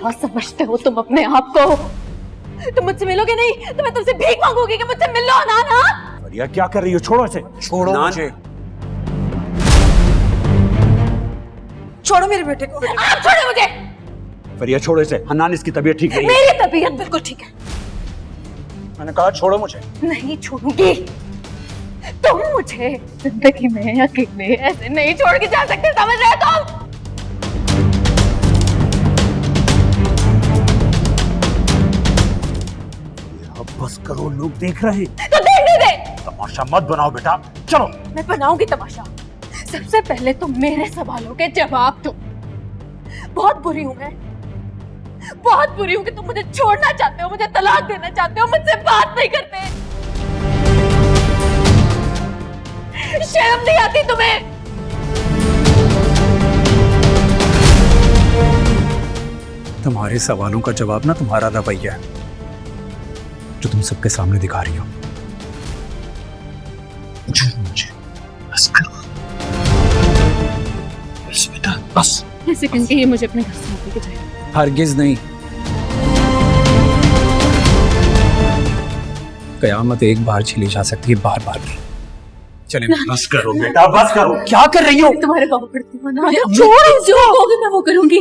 क्या समझते हो तुम अपने आप को? तुम मुझसे मिलोगे नहीं तो मैं तुमसे भीख मांगूंगी कि मुझसे मिलो ना। फरिया क्या कर रही हो? छोड़ो इसे, छोड़ो मुझे। छोड़ो मेरे बेटे को। आप छोड़ो मुझे। फरिया छोड़ो इसे। हन्नान, इसकी तबीयत ठीक नहीं है। मेरी तबीयत बिल्कुल ठीक है। मैंने कहा छोड़ो मुझे। नहीं छोड़ूंगी। तुम मुझे जिंदगी में अकेले ऐसे नहीं छोड़ के जा सकते, समझ रहे हो तुम? अब बस करो, लोग देख रहे हैं। तो देखने दे। तमाशा मत बनाओ बेटा, चलो। मैं बनाऊंगी तमाशा। सबसे पहले तुम मेरे सवालों के जवाब दो। बहुत बुरी हूं मैं, बहुत बुरी हूं कि तुम मुझे छोड़ना चाहते हो, मुझे तलाक देना चाहते हो, मुझसे बात नहीं करते। शर्म नहीं आती तुम्हें? तुम्हारे सवालों का जवाब ना तुम्हारा रवैया है जो तुम सबके सामने दिखा रही हो। मुझे बस करो, बस बेटा बस। ऐसे कहेंगे ये मुझे अपने घर से लेके जाए। हरगिज नहीं। कयामत एक बार चली जा सकती है, बार बार नहीं। चले। बस करो बेटा, बस करो। क्या कर रही हो? तुम्हारे पाँव पड़ती हूँ ना। जो कहोगे मैं वो करूंगी।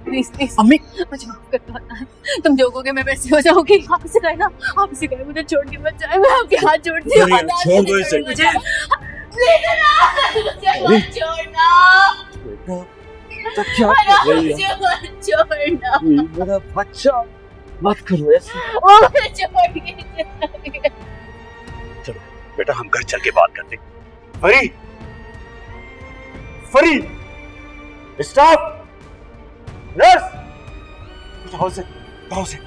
प्लीज प्लीज अम्मी, मुझे माफ कर दो। तुम जो कहोगे मैं वैसे हो जाऊंगी। आप इसे कहे ना, आप इसे कहे मुझे छोड़ के मत जाए। मैं आपके हाथ जोड़ती हूँ। छोड़ दो इसे। मुझे छोड़ना। तो क्या कर रही है? छोड़ना। मेरा बच्चा, मत करो ऐसे। चलो बेटा, हम घर चल के बात करते। फरी, फरी, स्टॉप, नर्स, उठाओ से, उठाओ से।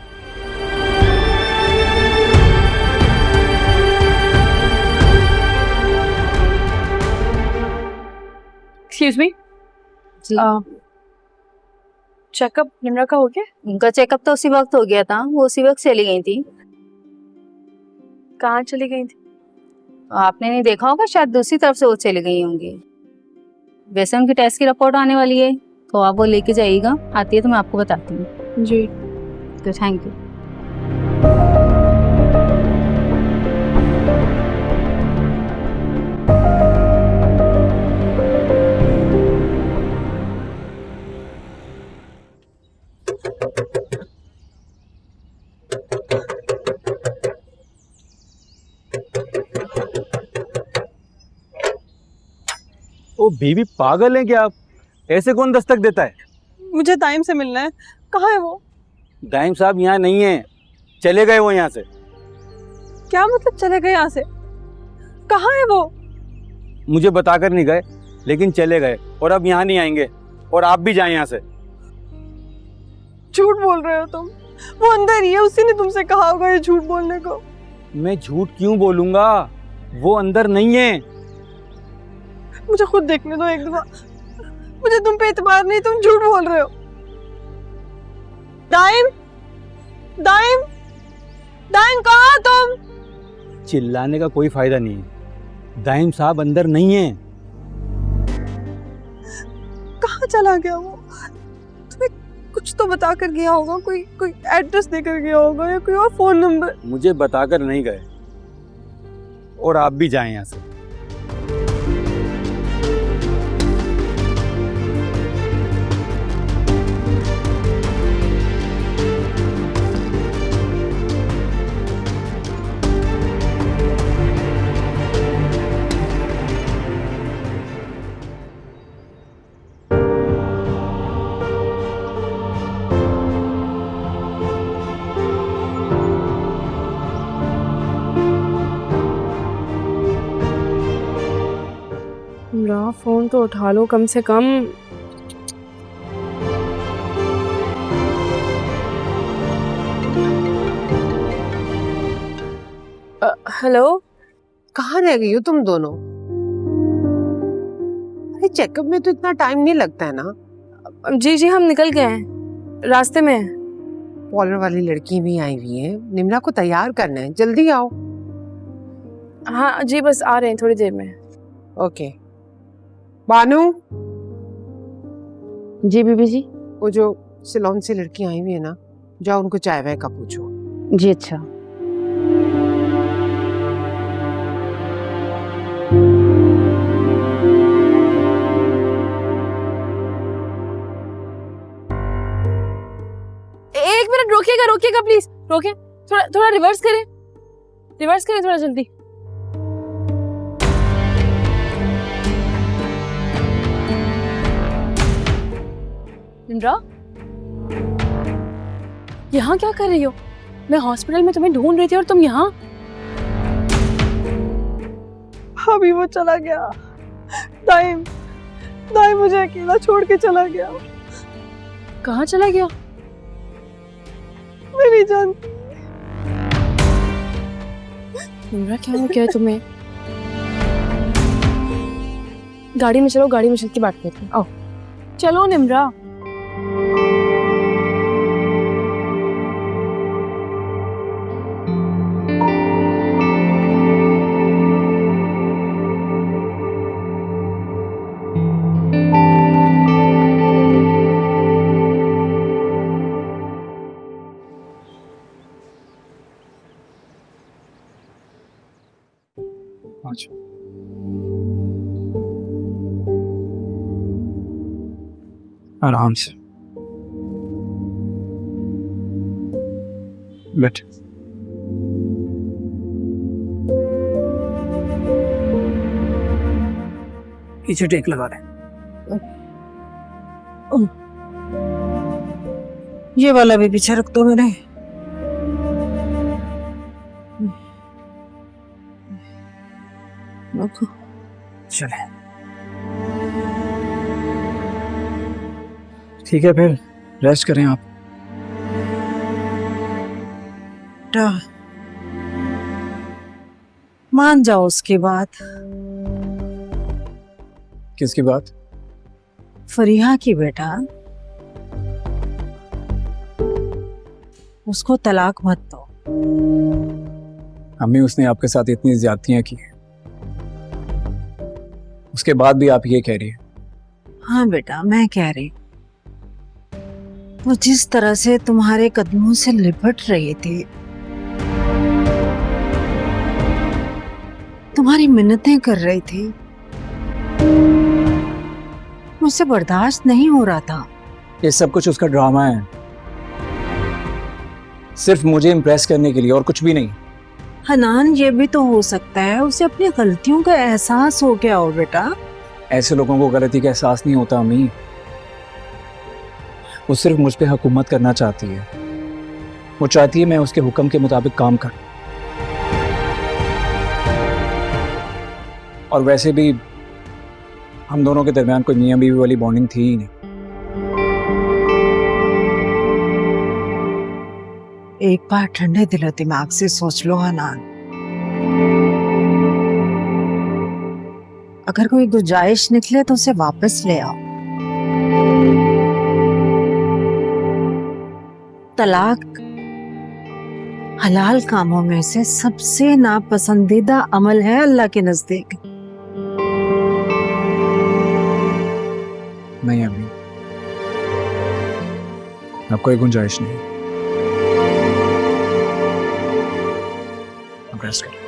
एक्सक्यूज मी, चेकअप निम्रा का हो गया? उनका चेकअप तो उसी वक्त हो गया था, वो उसी वक्त चली गई थी। कहाँ चली गई थी? आपने नहीं देखा होगा, शायद दूसरी तरफ से वो चली गई होंगी। वैसे उनकी टेस्ट की रिपोर्ट आने वाली है तो आप वो लेके जाइएगा, आती है तो मैं आपको बताती हूँ। जी तो थैंक यू। ओ बीबी, पागल है क्या आप? ऐसे कौन दस्तक देता है? मुझे दाइम से मिलना है। कहाँ है वो? दाइम साहब यहाँ नहीं है, चले गए वो यहाँ से। क्या मतलब चले गए यहाँ से? कहाँ है वो? मुझे बताकर नहीं गए, लेकिन चले गए और अब यहाँ नहीं आएंगे। और आप भी जाएं यहाँ से। झूठ बोल रहे हो तुम। वो अंदर ही है, उसी ने तुमसे कहा होगा ये झूठ बोलने को। मैं झूठ क्यों बोलूंगा? वो अंदर नहीं है। मुझे खुद देखने दो एक दफा। मुझे तुम पे एतबार नहीं, तुम झूठ बोल रहे हो। दाइम, दाइम, दाइम, कहाँ तुम? चिल्लाने का कोई फायदा नहीं है। दाइम साहब अंदर नहीं है। कहाँ चला गया वो? तुम्हें कुछ तो बता कर गया होगा, कोई एड्रेस देकर गया होगा या कोई और फोन नंबर। मुझे बताकर नहीं गए और आप भी जाएं यहाँ से। फोन तो उठा लो कम से कम। हेलो, कहाँ रह गई हो तुम दोनों? अरे चेकअप में तो इतना टाइम नहीं लगता है ना। जी जी हम निकल गए हैं, रास्ते में हैं। पॉलर वाली लड़की भी आई हुई है, निम्रा को तैयार करना है, जल्दी आओ। हाँ जी बस आ रहे हैं थोड़ी देर में। ओके। बानू, जी बीबी जी। वो जो सिलोन से लड़की आई हुई है ना, जाओ उनको चाय वाय का पूछो। जी अच्छा। एक मिनट रोकिएगा, रोकिएगा प्लीज, रोके। थोड़ा थोड़ा रिवर्स करें, रिवर्स करें थोड़ा जल्दी। निम्रा, यहाँ क्या कर रही हो? मैं हॉस्पिटल में तुम्हें ढूंढ रही थी और तुम यहाँ। अभी वो चला गया। दाइम दाइम मुझे अकेला छोड़ के चला गया। कहाँ चला गया? मैं नहीं जानती। निम्रा क्या हो गया तुम्हें? गाड़ी में चलो, गाड़ी में चल के बात करते हैं। आओ चलो निम्रा। अच्छा आराम से बैठ। पीछे टेक लगा दे। ये वाला भी पीछे रख दो मेरे। चले ठीक है, फिर रेस्ट करें आप। मान जाओ उसकी बात। किसकी बात? फरीहा की बेटा, उसको तलाक मत दो। अम्मी, उसने आपके साथ इतनी ज्यादतियां की हैं, उसके बाद भी आप ये कह रही है? हाँ बेटा, मैं कह रही, वो जिस तरह से तुम्हारे कदमों से लिपट रही थी, तुम्हारी मिन्नतें कर रही थी, मुझसे बर्दाश्त नहीं हो रहा था। ये सब कुछ उसका ड्रामा है, सिर्फ मुझे इम्प्रेस करने के लिए, और कुछ भी नहीं। हनान, ये भी तो हो सकता है उसे अपनी गलतियों का एहसास हो गया हो बेटा। ऐसे लोगों को गलती का एहसास नहीं होता अम्मी। वो सिर्फ मुझ पे हुकूमत करना चाहती है। वो चाहती है मैं उसके हुक्म के मुताबिक काम करूं। और वैसे भी हम दोनों के दरमियान कोई मियां बीवी वाली बॉन्डिंग थी ही नहीं। एक बार ठंडे दिलो दिमाग से सोच लो हनान, अगर कोई गुंजाइश निकले तो उसे वापस ले आओ। तलाक हलाल कामों में से सबसे नापसंदीदा अमल है अल्लाह के नजदीक। नहीं अम्मी, अब कोई गुंजाइश नहीं। अब रेस्ट करो।